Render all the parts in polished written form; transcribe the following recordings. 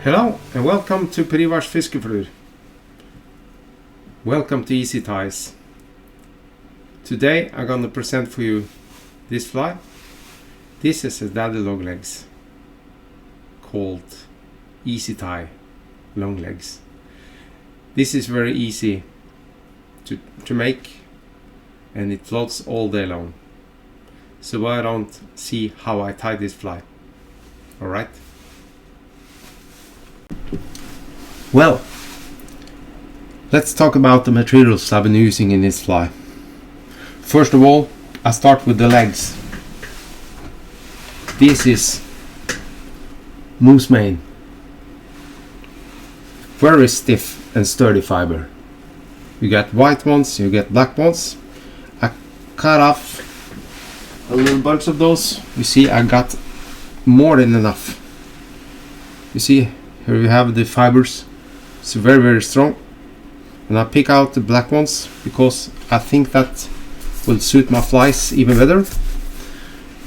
Hello and welcome to Perivars Fiskeflur. Welcome to Easy Ties. Today I'm gonna present for you this fly. This is a daddy long legs called Easy Tie long legs. This is very easy to make and it floats all day long. So why don't see how I tie this fly? Alright? Well, let's talk about the materials I've been using in this fly. First of all, I start with the legs. This is moose mane. Very stiff and sturdy fiber. You get white ones, you get black ones. I cut off a little bunch of those. You see, I got more than enough. You see, here you have the fibers. It's very, very strong. And I pick out the black ones because I think that will suit my flies even better.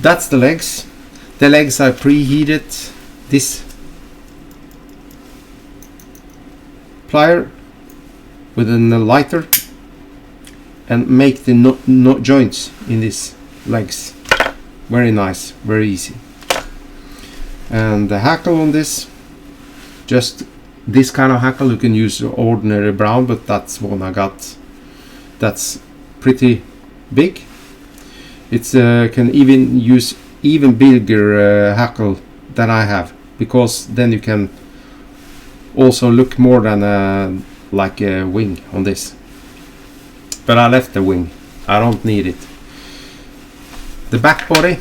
That's the legs. The legs I preheated this plier with a lighter and make the joints in these legs. Very nice, very easy. And the hackle on this, just this kind of hackle. You can use ordinary brown, but that's one I got. That's pretty big. It's can even use even bigger hackle than I have, because then you can also look more than like a wing on this. But I left the wing. I don't need it. The back body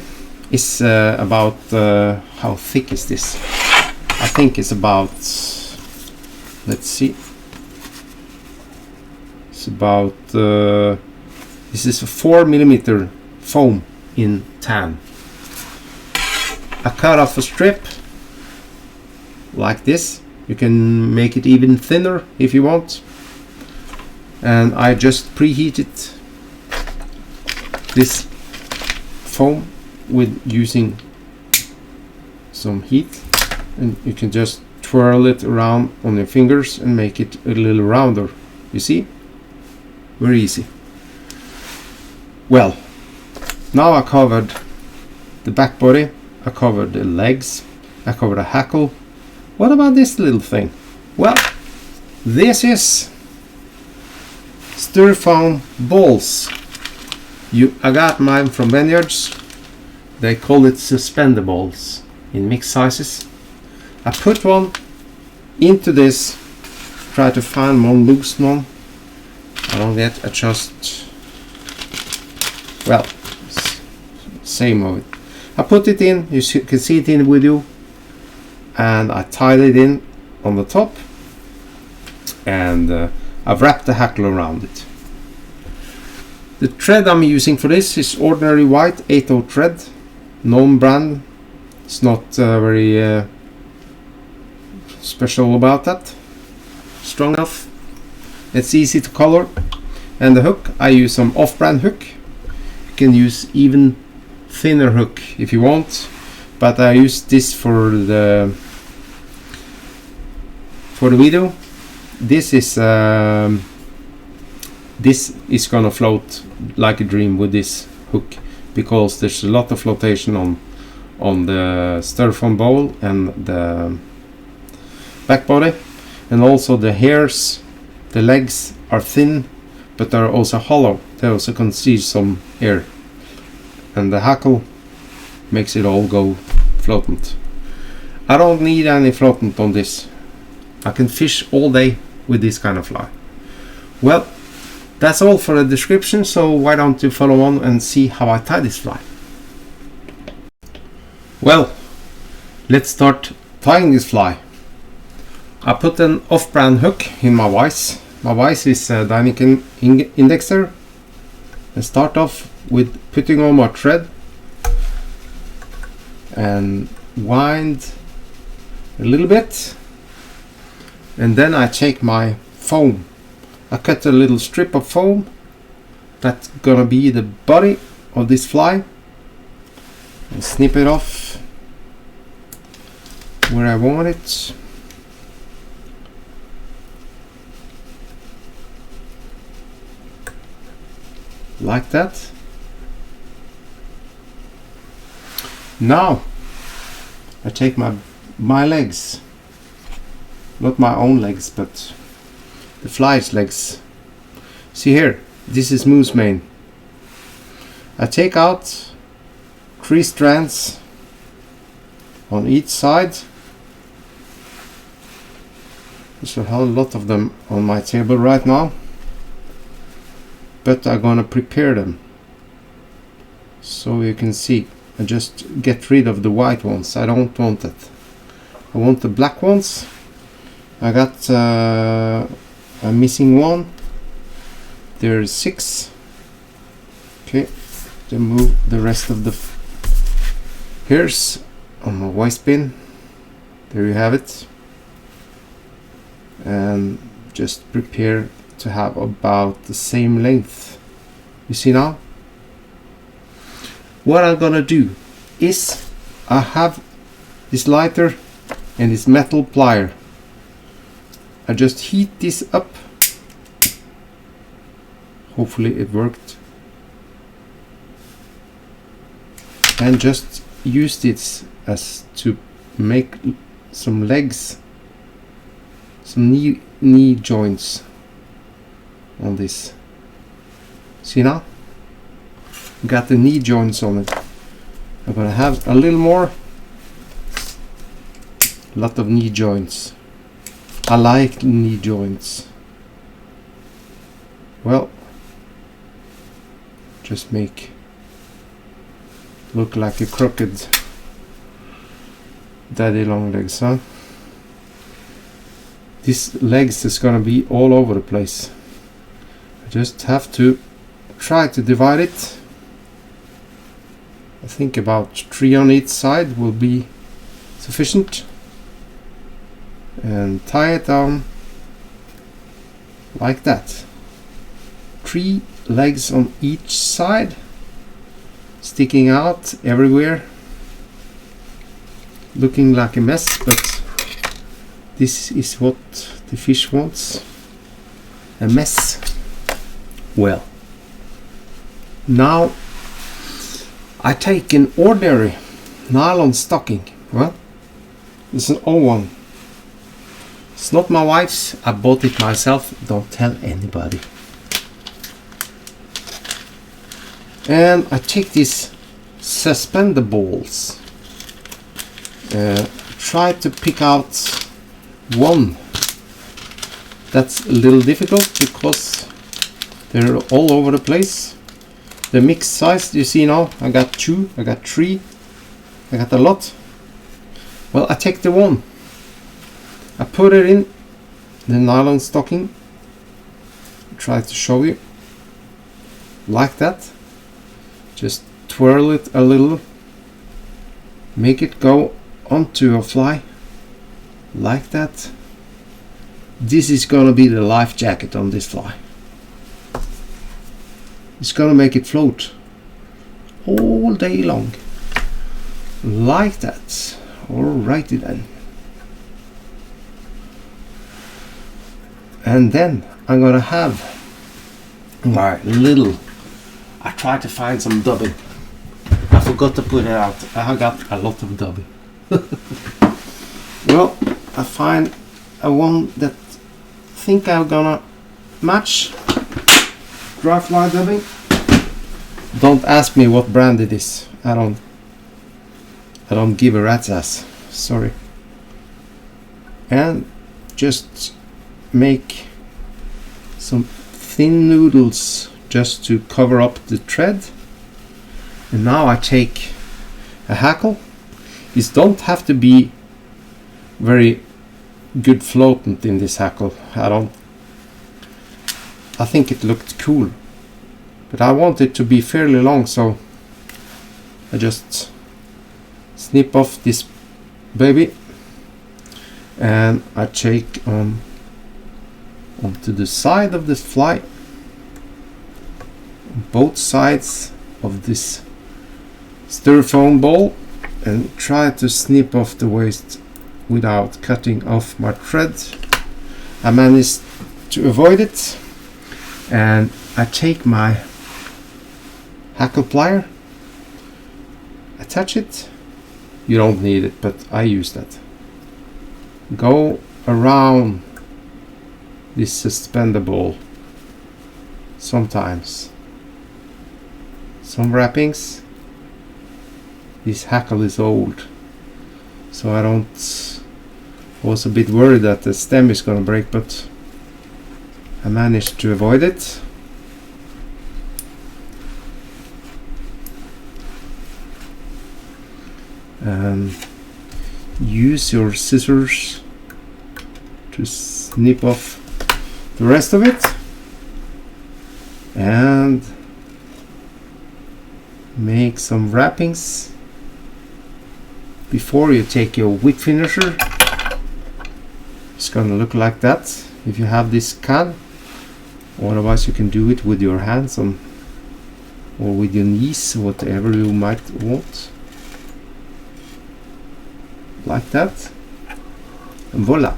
is about how thick is this? I think it's about, let's see, it's about this is a 4mm foam in tan. I cut off a strip like this. You can make it even thinner if you want, and I just preheated this foam with using some heat, and you can just twirl it around on your fingers and make it a little rounder. You see? Very easy. Well, now I covered the back body, I covered the legs, I covered the hackle. What about this little thing? Well, this is styrofoam balls. I got mine from Vineyards. They call it suspendables in mixed sizes. I put one into this, try to find one loose one. I don't get adjust. Well, same of it. I put it in, you can see it in the video, and I tied it in on the top, and I've wrapped the hackle around it. The thread I'm using for this is ordinary white 8/0 thread, known brand. It's not very special about that. Strong enough. It's easy to color. And the hook, I use some off-brand hook. You can use even thinner hook if you want, but I use this for the video. This is gonna float like a dream with this hook, because there's a lot of flotation on the styrofoam bowl and the back body, and also the hairs. The legs are thin, but they're also hollow. They also can see some air, and the hackle makes it all go floatant. I don't need any floatant on this. I can fish all day with this kind of fly. Well, that's all for the description, so why don't you follow on and see how I tie this fly. Well, let's start tying this fly. I put an off-brand hook in my vise. My vise is a Dynamic Indexer. I start off with putting on my thread and wind a little bit, and then I take my foam. I cut a little strip of foam that's gonna be the body of this fly, and snip it off where I want it. like that. Now I take my legs, not my own legs, but the fly's legs. See here, this is moose mane. I take out 3 strands on each side. There's a whole lot of them on my table right now, but I'm gonna prepare them so you can see. I just get rid of the white ones. I don't want it. I want the black ones. I got I'm missing one. There's 6. Okay, then move the rest of the hairs on my waste bin. There you have it. And just prepare to have about the same length. You see now? What I'm gonna do is I have this lighter and this metal plier. I just heat this up. Hopefully it worked. And just use this as to make some legs, some knee joints on this. See now? Got the knee joints on it. I'm gonna have a little more. Lot of knee joints. I like knee joints. Well, just make look like a crooked daddy long legs, huh? These legs is gonna be all over the place. I just have to try to divide it. I think about 3 on each side will be sufficient. And tie it down like that. 3 legs on each side, sticking out everywhere, looking like a mess, but this is what the fish wants, a mess. Well, now I take an ordinary nylon stocking. Well, it's an old one. It's not my wife's, I bought it myself, don't tell anybody. And I take these suspender balls, try to pick out one. That's a little difficult because they're all over the place. The mixed size, you see now, I got 2, I got 3, I got a lot. Well, I take the one, I put it in the nylon stocking, try to show you, like that. Just twirl it a little, make it go onto a fly, like that. This is gonna be the life jacket on this fly. It's gonna make it float all day long, like that. Alrighty then. And then I'm gonna have my little, I tried to find some dubbing. I forgot to put it out. I got a lot of dubbing. Well, I find a one that I think I'm gonna match. Dry fly dubbing. Don't ask me what brand it is. I don't give a rat's ass. Sorry. And just make some thin noodles just to cover up the thread. And now I take a hackle. This don't have to be very good floatant in this hackle. I think it looked cool, but I want it to be fairly long, so I just snip off this baby and I take onto the side of this fly, both sides of this styrofoam ball, and try to snip off the waste without cutting off my thread. I managed to avoid it, and I take my hackle plier, attach it. You don't need it, but I use that. Go around this suspender ball. Sometimes some wrappings. This hackle is old, so I was a bit worried that the stem is gonna break, but I managed to avoid it. And use your scissors to snip off the rest of it, and make some wrappings before you take your whip finisher. It's gonna look like that if you have this can. Otherwise you can do it with your hands or with your knees, whatever you might want. Like that, and voila,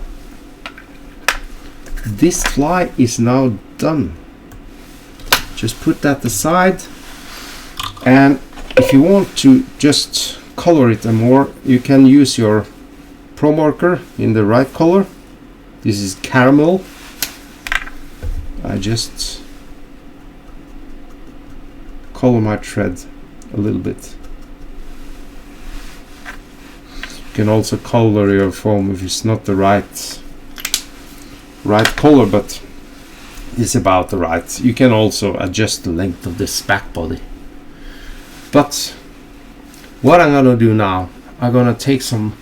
this fly is now done. Just put that aside, and if you want to just color it more, you can use your pro marker in the right color. This is caramel. I just color my thread a little bit. You can also color your foam if it's not the right color, but it's about the right. You can also adjust the length of this back body. But what I'm gonna do now, I'm gonna take some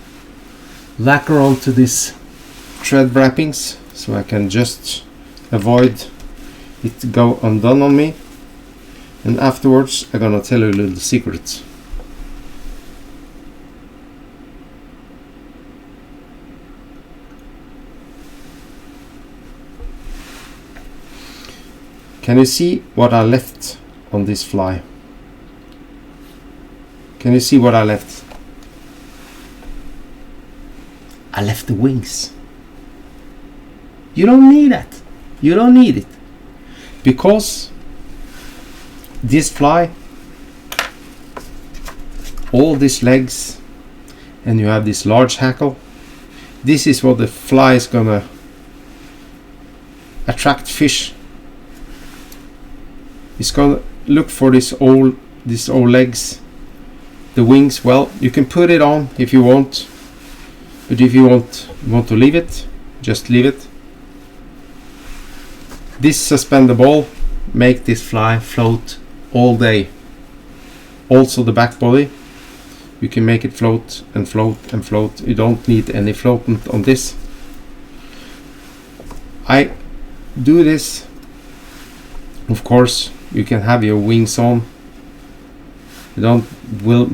lacquer onto this thread wrappings so I can just avoid it to go undone on me, and afterwards I'm gonna tell you a little secret. Can you see what I left on this fly? Can you see what I left? I left the wings. You don't need that. You don't need it. Because this fly, all these legs, and you have this large hackle, this is what the fly is gonna attract fish. It's gonna look for these old legs, the wings. Well, you can put it on if you want, but if you want to leave it, just leave it. This suspender ball make this fly float all day. Also the back body, you can make it float and float and float. You don't need any floatant on this. I do this, of course. You can have your wings on. You don't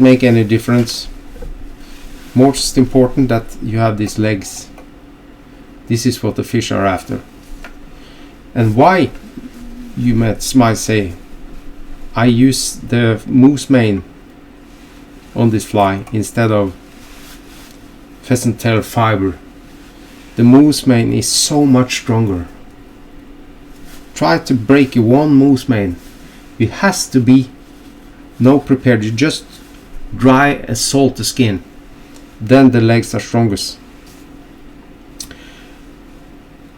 make any difference. Most important that you have these legs. This is what the fish are after. And why, you might say, I use the moose mane on this fly instead of pheasant tail fiber. The moose mane is so much stronger. Try to break one moose mane. It has to be no prepared. You just dry and salt the skin. Then the legs are strongest.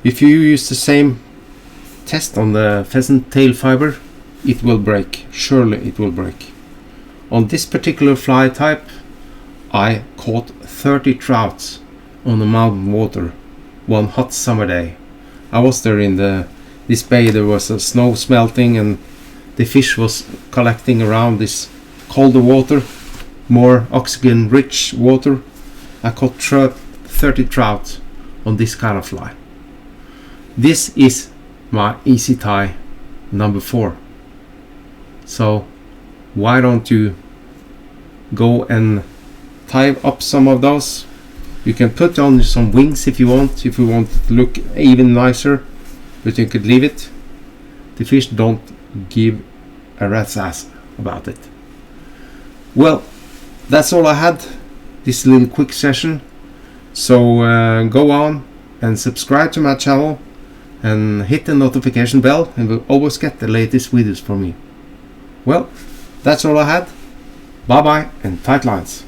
If you use the same test on the pheasant tail fiber, it will break. Surely it will break. On this particular fly type, I caught 30 trouts on the mountain water one hot summer day. I was there in this bay. There was a snow smelting and the fish was collecting around this colder water, more oxygen rich water. I caught 30 trout on this kind of fly. This is my easy tie number 4. So why don't you go and tie up some of those? You can put on some wings if you want it to look even nicer, but you could leave it. The fish don't give a rat's ass about it. Well, that's all I had, this little quick session. So go on and subscribe to my channel and hit the notification bell, and you'll always get the latest videos from me. Well, that's all I had. Bye bye and tight lines.